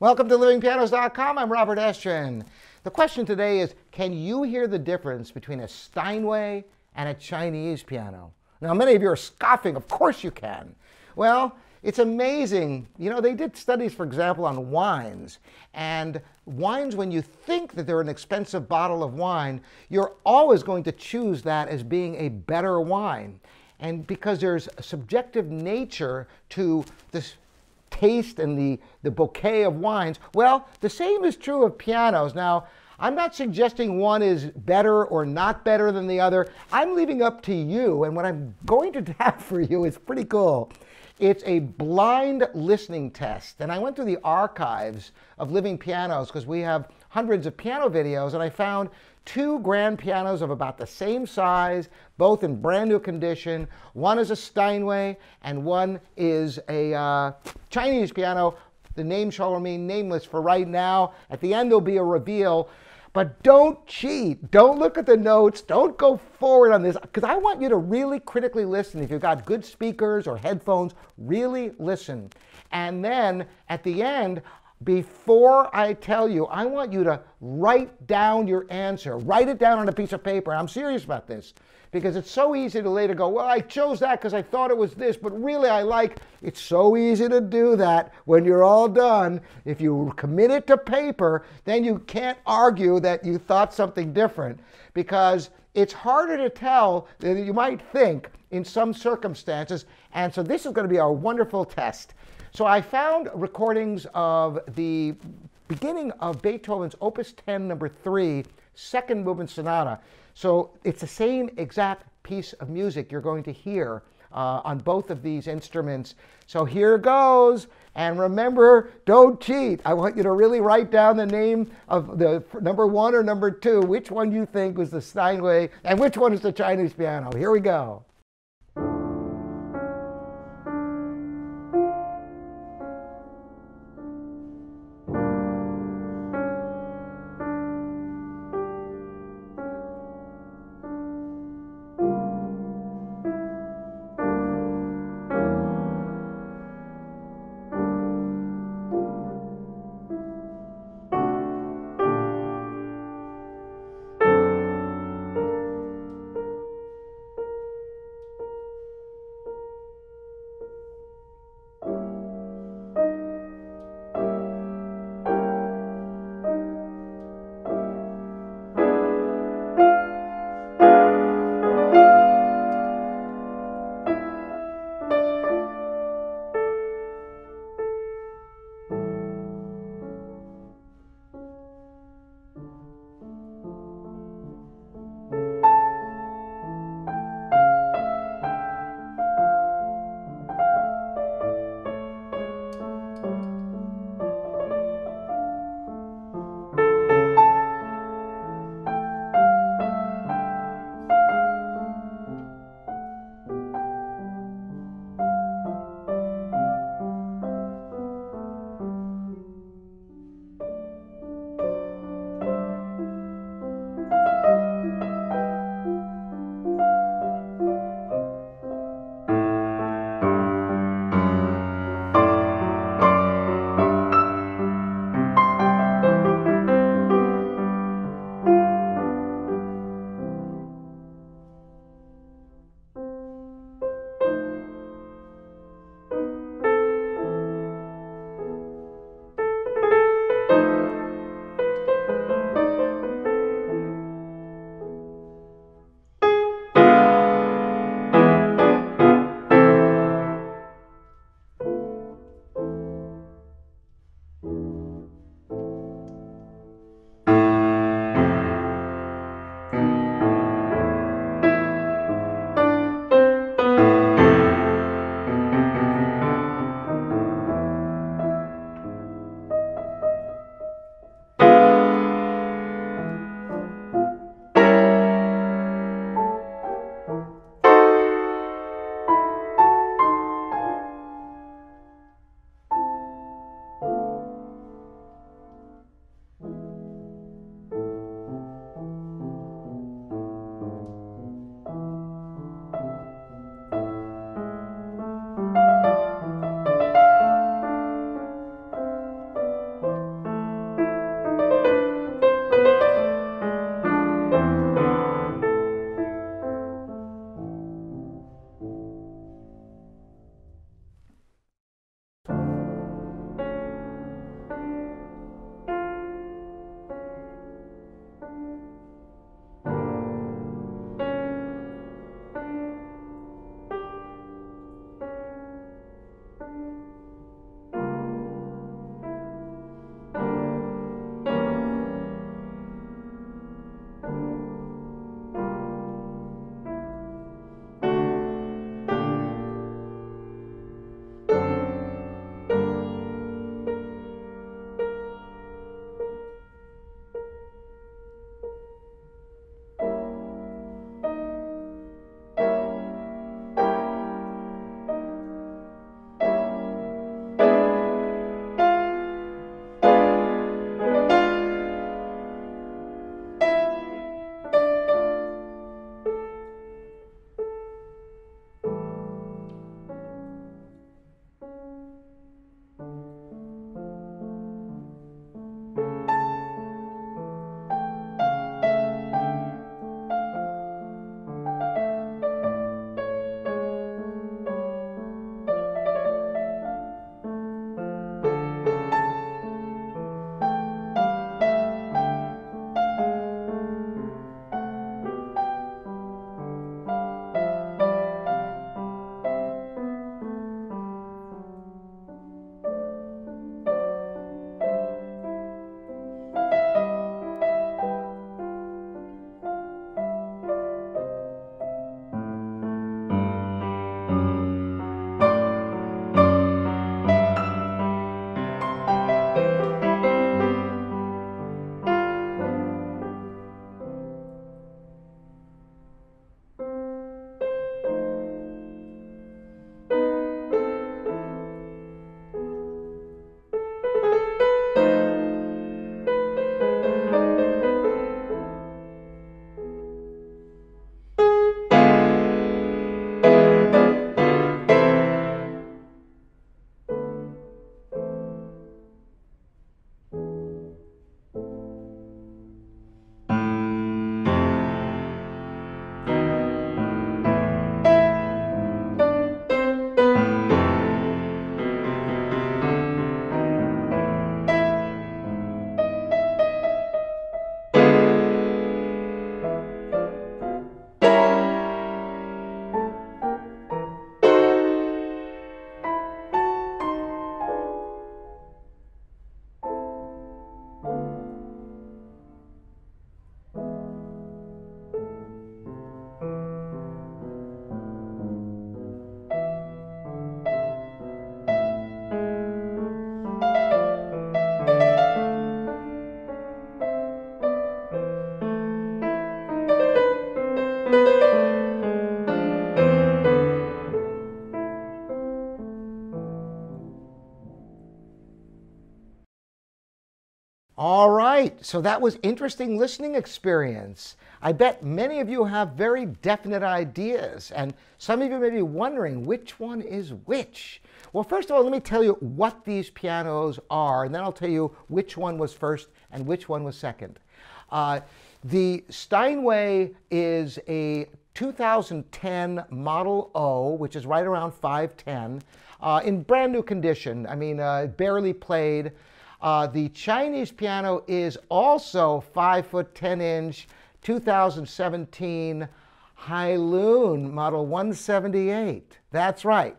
Welcome to livingpianos.com. I'm Robert Estrin. The question today is, can you hear the difference between a Steinway and a Chinese piano? Now, many of you are scoffing. Of course you can. Well, it's amazing. You know, they did studies, for example, on wines. And wines, when you think that they're an expensive bottle of wine, you're always going to choose that as being a better wine. And because there's a subjective nature to this taste and the bouquet of wines, well, the same is true of pianos. Now, I'm not suggesting one is better or not better than the other. I'm leaving up to you, and what I'm going to have for you is pretty cool. It's a blind listening test, and I went through the archives of Living Pianos because we have hundreds of piano videos, and I found two grand pianos of about the same size, both in brand new condition. One is a Steinway, and one is a Chinese piano. The name shall remain nameless for right now. At the end, there'll be a reveal. But don't cheat. Don't look at the notes. Don't go forward on this, because I want you to really critically listen. If you've got good speakers or headphones, really listen. And then at the end, before I tell you, I want you to write down your answer. Write it down on a piece of paper. I'm serious about this, because it's so easy to later go, well, I chose that because I thought it was this, but really I like. It's so easy to do that when you're all done. If you commit it to paper, then you can't argue that you thought something different, because it's harder to tell than you might think in some circumstances. And so this is going to be our wonderful test. So I found recordings of the beginning of Beethoven's Opus 10, number 3, second movement sonata. So it's the same exact piece of music you're going to hear on both of these instruments. So here goes. And remember, don't cheat. I want you to really write down the name of the number 1 or number 2, which one you think was the Steinway and which one is the Chinese piano. Here we go. So that was interesting listening experience. I bet many of you have very definite ideas, and some of you may be wondering which one is which. Well, first of all, let me tell you what these pianos are, and then I'll tell you which one was first and which one was second. The Steinway is a 2010 Model O, which is right around 510, in brand new condition. I mean, barely played. The Chinese piano is also 5 10 inch, 2017 Hailun Model 178. That's right.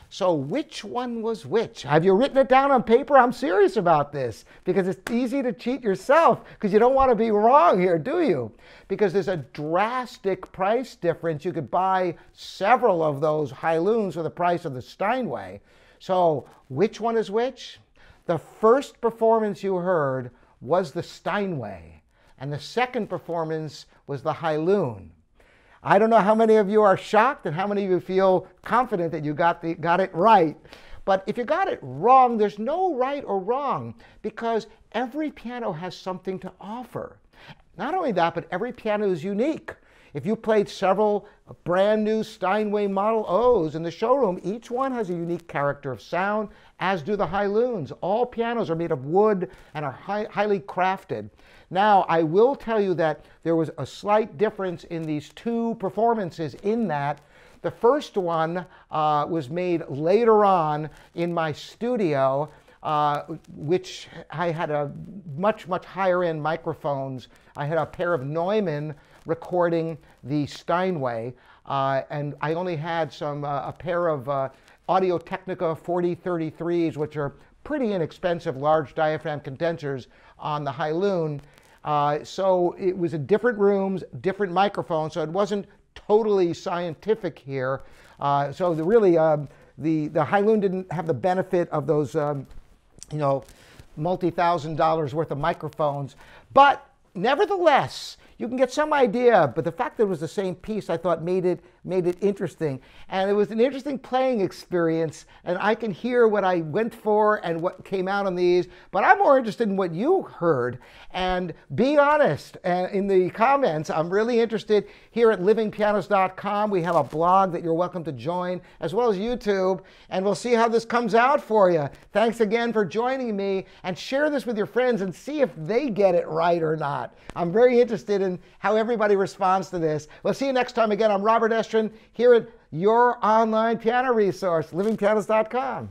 So which one was which? Have you written it down on paper? I'm serious about this because it's easy to cheat yourself because you don't want to be wrong here, do you? Because there's a drastic price difference. You could buy several of those Hailuns for the price of the Steinway. So which one is which? The first performance you heard was the Steinway, and the second performance was the Hailun. I don't know how many of you are shocked and how many of you feel confident that you got it right. But if you got it wrong, there's no right or wrong because every piano has something to offer. Not only that, but every piano is unique. If you played several brand new Steinway Model O's in the showroom, each one has a unique character of sound, as do the Hailuns. All pianos are made of wood and are highly crafted. Now, I will tell you that there was a slight difference in these two performances in that the first one was made later on in my studio, which I had a much higher end microphones. I had a pair of Neumann recording the Steinway, and I only had a pair of Audio-Technica 4033s, which are pretty inexpensive large diaphragm condensers on the Hailun. So it was in different rooms, different microphones, so it wasn't totally scientific here. So the Hailun didn't have the benefit of those, multi-$1,000s worth of microphones. But nevertheless, you can get some idea, but the fact that it was the same piece, I thought made it interesting. And it was an interesting playing experience, and I can hear what I went for and what came out on these, but I'm more interested in what you heard. And be honest in the comments. I'm really interested. Here at livingpianos.com, we have a blog that you're welcome to join, as well as YouTube, and we'll see how this comes out for you. Thanks again for joining me, and share this with your friends and see if they get it right or not. I'm very interested in how everybody responds to this. We'll see you next time. Again, I'm Robert Estrin here at your online piano resource, livingpianos.com.